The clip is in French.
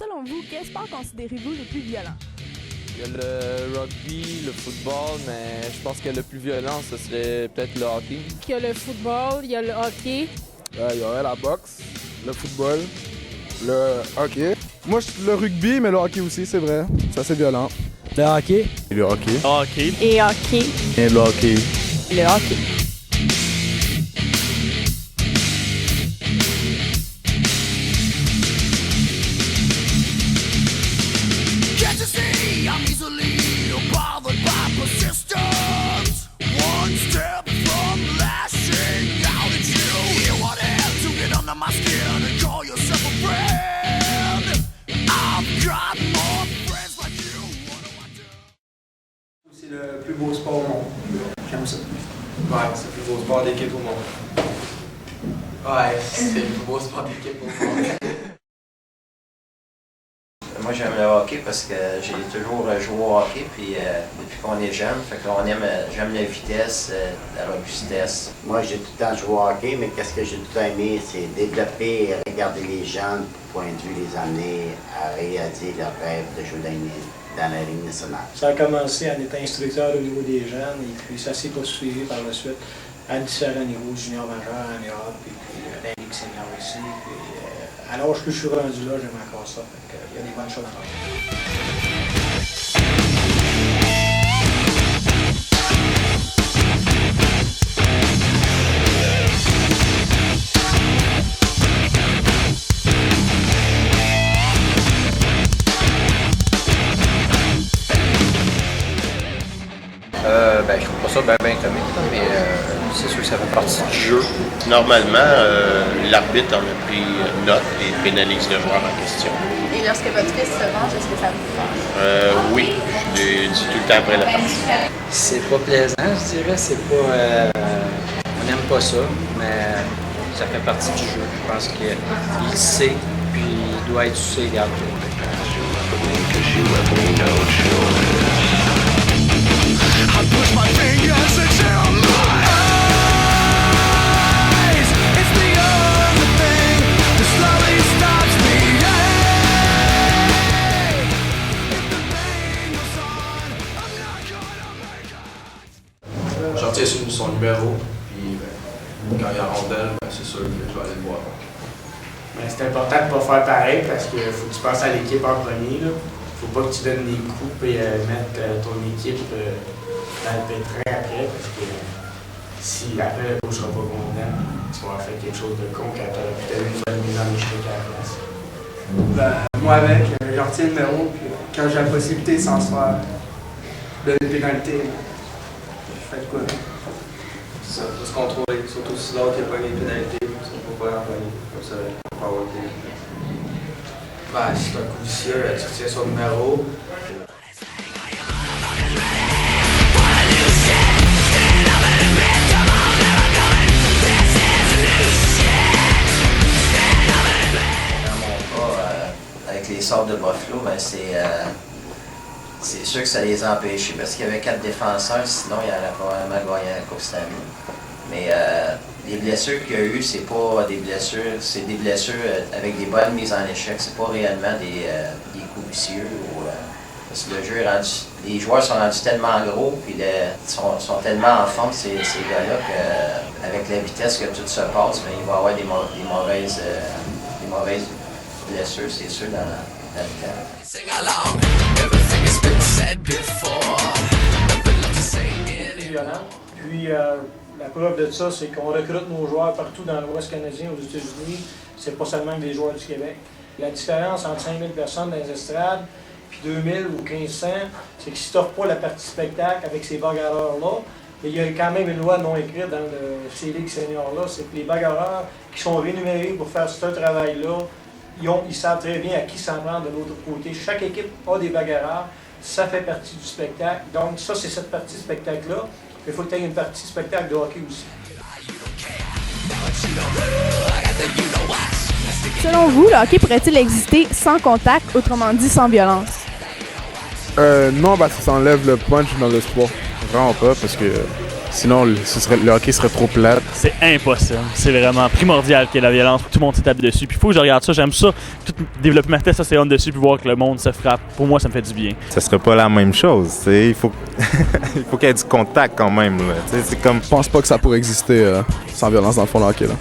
selon vous, quel sport considérez-vous le plus violent? Il y a le rugby, le football, mais je pense que le plus violent, ce serait peut-être le hockey. Il y a le football, il y a le hockey. Il y aurait la boxe, le football, le hockey. Moi, le rugby, mais le hockey aussi, c'est vrai. C'est assez violent. Le hockey. Et le hockey. Hockey. Et hockey. Et le hockey. Le hockey. C'est le plus beau sport au monde. J'aime ça. Ouais, c'est le plus beau sport d'équipe au monde. Ouais, c'est le plus beau sport d'équipe au monde. Moi, j'aime le hockey parce que j'ai toujours joué au hockey, puis depuis qu'on est jeune, fait que j'aime la vitesse, la robustesse. Moi, j'ai tout le temps joué au hockey, mais qu'est-ce que j'ai tout le temps aimé, c'est développer et regarder les jeunes, pour point de vue les amener à réaliser leur rêve de jouer dans la Ligue nationale. Ça a commencé en étant instructeur au niveau des jeunes, et puis ça s'est poursuivi par la suite à différents niveaux, junior majeur en Europe, et puis la Ligue senior aussi. Puis, à l'âge que je suis rendu là, j'aime encore ça. Il y a des bonnes choses à faire. Je trouve pas ça bien comique, mais c'est sûr que ça fait partie du jeu. Normalement, l'arbitre en a pris note et pénalise le joueur en question. Et lorsque votre fils se venge, est-ce que ça vous fâche? Oui, je l'ai dit tout le temps après la partie. C'est pas plaisant, je dirais. C'est pas. On n'aime pas ça, mais ça fait partie du jeu. Je pense qu'il sait, puis il doit être sur ses gardes. Je retiens son numéro, puis quand il y a rondelle, c'est sûr que je vais aller le voir. C'est important de ne pas faire pareil parce qu'il faut que tu passes à l'équipe en premier. Il ne faut pas que tu donnes des coups et mettre ton équipe dans le pétrin après parce que si après le coach ne sera pas content, tu vas avoir fait quelque chose de con quand tu aurais peut-être une bonne mise en échec à la place. Moi avec, je retiens le numéro, puis quand j'ai la possibilité sans se faire donner une pénalité, je fais de quoi? Ça faut se contrôler, surtout si l'autre n'a pas une pénalité, ça ne peut pas en gagner. Comme ça, il ne peut pas avoir de Si c'est un coup vicieux, tu retiens son numéro. Avec les sortes de Buffalo, c'est sûr que ça les a empêchés parce qu'il y avait 4 défenseurs, sinon il aurait probablement gagné la Coupe Stanley. Mais les blessures qu'il y a eu, c'est pas des blessures, c'est des blessures avec des bonnes mises en échec, c'est pas réellement des coups vicieux. Parce que le jeu est rendu, les joueurs sont rendus tellement gros puis sont tellement en forme ces gars-là qu'avec la vitesse que tout se passe, il va y avoir des mauvaises blessures, c'est sûr, dans le temps. C'est violent. Puis la preuve de ça, c'est qu'on recrute nos joueurs partout dans l'Ouest canadien, aux États-Unis. C'est pas seulement que des joueurs du Québec. La différence entre 5000 personnes dans les estrades puis 2000 ou 1500, c'est que si tu n'offres pas la partie spectacle avec ces bagarreurs-là, il y a quand même une loi non écrite dans ces ligues seniors-là, c'est que les bagarreurs qui sont rémunérés pour faire ce travail-là, ils savent très bien à qui s'en prendre de l'autre côté. Chaque équipe a des bagarreurs, ça fait partie du spectacle. Donc ça, c'est cette partie spectacle-là. Il faut que tu aies une partie spectacle de hockey aussi. Selon vous, le hockey pourrait-il exister sans contact, autrement dit sans violence? Non, ça s'enlève le punch dans le sport. Vraiment pas, parce que Sinon, le hockey serait trop plate. C'est impossible. C'est vraiment primordial qu'il y ait la violence, tout le monde s'étape dessus. Puis il faut que je regarde ça, j'aime ça. Tout développer ma testostérone dessus puis voir que le monde se frappe. Pour moi, ça me fait du bien. Ça serait pas la même chose. Il faut qu'il y ait du contact quand même. Là. C'est comme... Je pense pas que ça pourrait exister sans violence dans le fond, le hockey. Là.